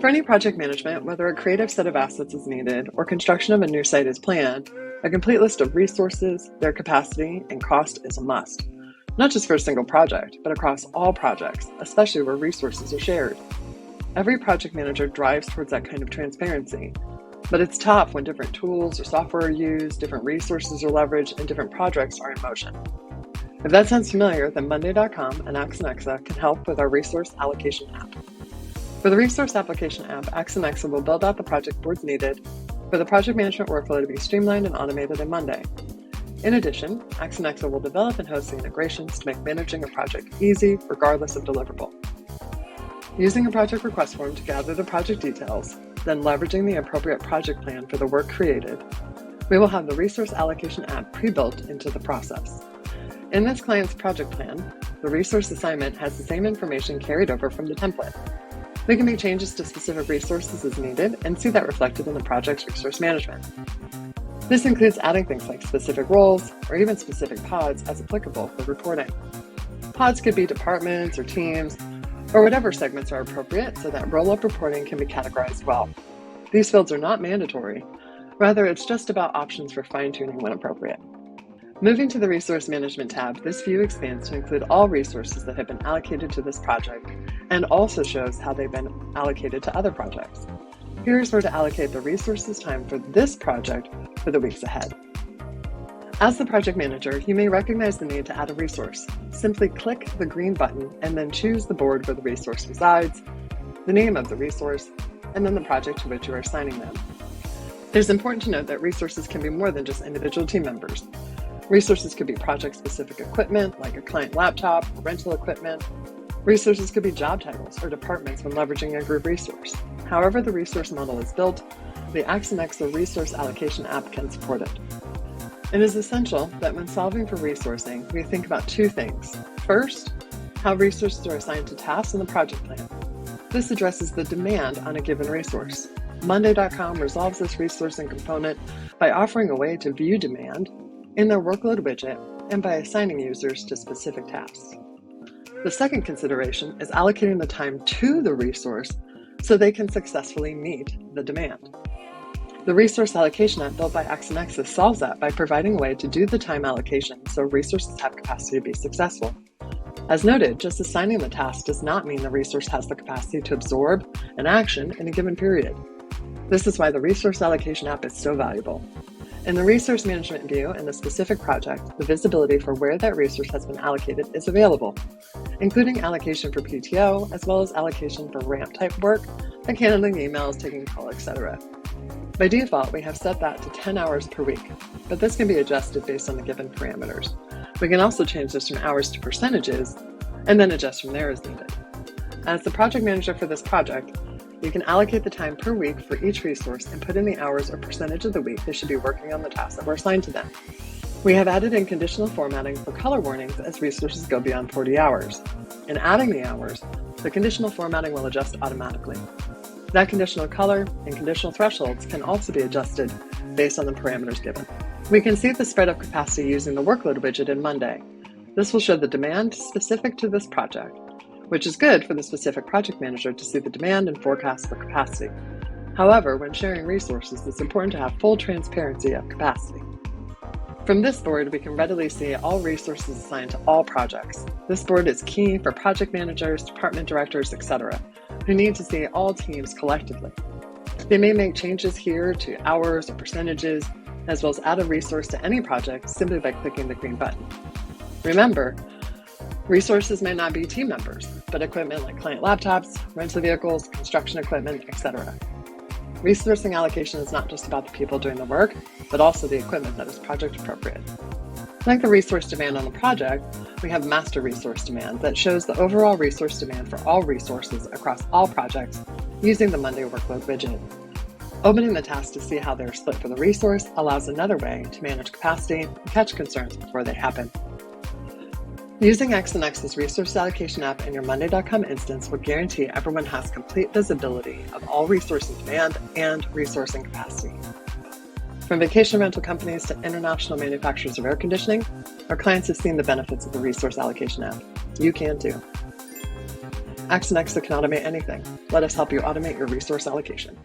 For any project management, whether a creative set of assets is needed or construction of a new site is planned, a complete list of resources, their capacity, and cost is a must. Not just for a single project, but across all projects, especially where resources are shared. Every project manager drives towards that kind of transparency, but it's tough when different tools or software are used, different resources are leveraged, and different projects are in motion. If that sounds familiar, then Monday.com and AXANEXA can help with our Resource Allocation app. For the Resource Application app, AXANEXA will build out the project boards needed for the project management workflow to be streamlined and automated in Monday. In addition, AXANEXA will develop and host the integrations to make managing a project easy, regardless of deliverable. Using a project request form to gather the project details, then leveraging the appropriate project plan for the work created, we will have the Resource Allocation app pre-built into the process. In this client's project plan, the resource assignment has the same information carried over from the template. We can make changes to specific resources as needed and see that reflected in the project's resource management. This includes adding things like specific roles or even specific pods as applicable for reporting. Pods could be departments or teams, or whatever segments are appropriate so that roll-up reporting can be categorized well. These fields are not mandatory. Rather, it's just about options for fine-tuning when appropriate. Moving to the Resource Management tab, this view expands to include all resources that have been allocated to this project and also shows how they've been allocated to other projects. Here's where to allocate the resources time for this project for the weeks ahead. As the project manager, you may recognize the need to add a resource. Simply click the green button and then choose the board where the resource resides, the name of the resource, and then the project to which you are assigning them. It is important to note that resources can be more than just individual team members. Resources could be project-specific equipment, like a client laptop or rental equipment. Resources could be job titles or departments when leveraging a group resource. However the resource model is built, the AXANEXA Resource Allocation app can support it. It is essential that when solving for resourcing, we think about two things. First, how resources are assigned to tasks in the project plan. This addresses the demand on a given resource. Monday.com resolves this resourcing component by offering a way to view demand in their workload widget and by assigning users to specific tasks. The second consideration is allocating the time to the resource so they can successfully meet the demand. The Resource Allocation app built by AXANEXA solves that by providing a way to do the time allocation so resources have capacity to be successful. As noted, just assigning the task does not mean the resource has the capacity to absorb an action in a given period. This is why the Resource Allocation app is so valuable. In the Resource Management view in the specific project, the visibility for where that resource has been allocated is available, including allocation for PTO, as well as allocation for ramp-type work, like handling emails, taking call, etc. By default, we have set that to 10 hours per week, but this can be adjusted based on the given parameters. We can also change this from hours to percentages, and then adjust from there as needed. As the project manager for this project, you can allocate the time per week for each resource and put in the hours or percentage of the week they should be working on the tasks that were assigned to them. We have added in conditional formatting for color warnings as resources go beyond 40 hours. In adding the hours, the conditional formatting will adjust automatically. That conditional color and conditional thresholds can also be adjusted based on the parameters given. We can see the spread of capacity using the workload widget in Monday. This will show the demand specific to this project, which is good for the specific project manager to see the demand and forecast for capacity. However, when sharing resources, it's important to have full transparency of capacity. From this board, we can readily see all resources assigned to all projects. This board is key for project managers, department directors, etc., who need to see all teams collectively. They may make changes here to hours or percentages, as well as add a resource to any project simply by clicking the green button. Remember, resources may not be team members, but equipment like client laptops, rental vehicles, construction equipment, etc. Resourcing allocation is not just about the people doing the work, but also the equipment that is project appropriate. Like the resource demand on the project, we have master resource demand that shows the overall resource demand for all resources across all projects using the Monday workload widget. Opening the task to see how they're split for the resource allows another way to manage capacity and catch concerns before they happen. Using AXANEXA's Resource Allocation app in your Monday.com instance will guarantee everyone has complete visibility of all resource demand and resourcing capacity. From vacation rental companies to international manufacturers of air conditioning, our clients have seen the benefits of the Resource Allocation app. You can too. AXANEXA can automate anything. Let us help you automate your resource allocation.